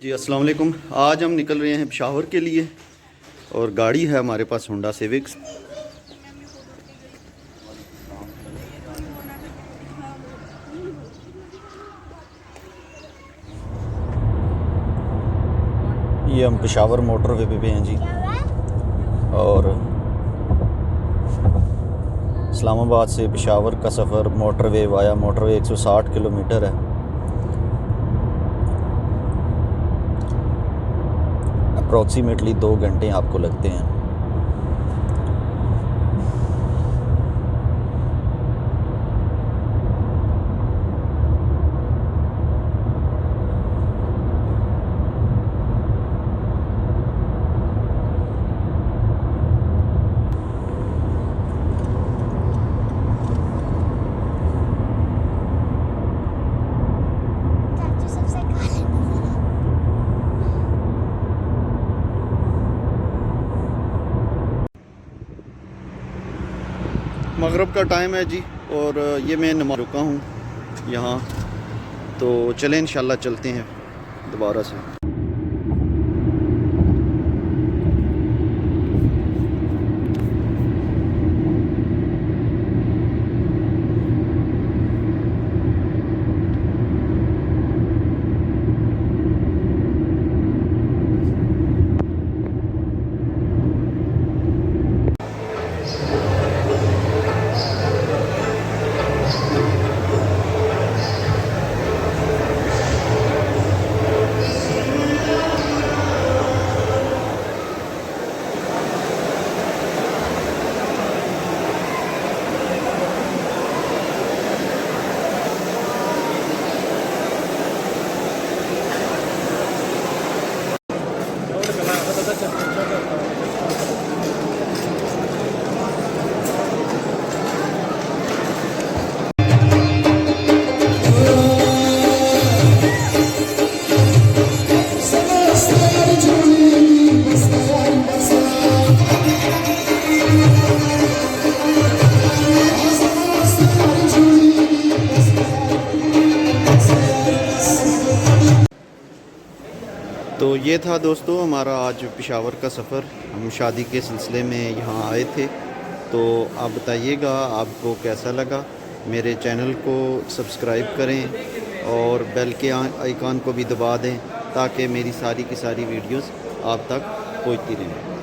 जी अस्सलाम वालेकुम। आज हम निकल रहे हैं पेशावर के लिए और गाड़ी है हमारे पास होंडा सिविक्स। ये हम पेशावर मोटरवे पे हैं जी और इस्लामाबाद से पेशावर का सफ़र मोटरवे वाया मोटरवे 160 किलोमीटर है। अप्रॉक्सीमेटली 2 घंटे आपको लगते हैं। मगरब का टाइम है जी और ये मैं नमाज़ रुका हूँ यहाँ, तो चलें इंशाल्लाह चलते हैं दोबारा से। तो ये था दोस्तों हमारा आज पेशावर का सफ़र। हम शादी के सिलसिले में यहाँ आए थे, तो आप बताइएगा आपको कैसा लगा। मेरे चैनल को सब्सक्राइब करें और बेल के आइकॉन को भी दबा दें ताकि मेरी सारी की सारी वीडियोस आप तक पहुँचती रहें।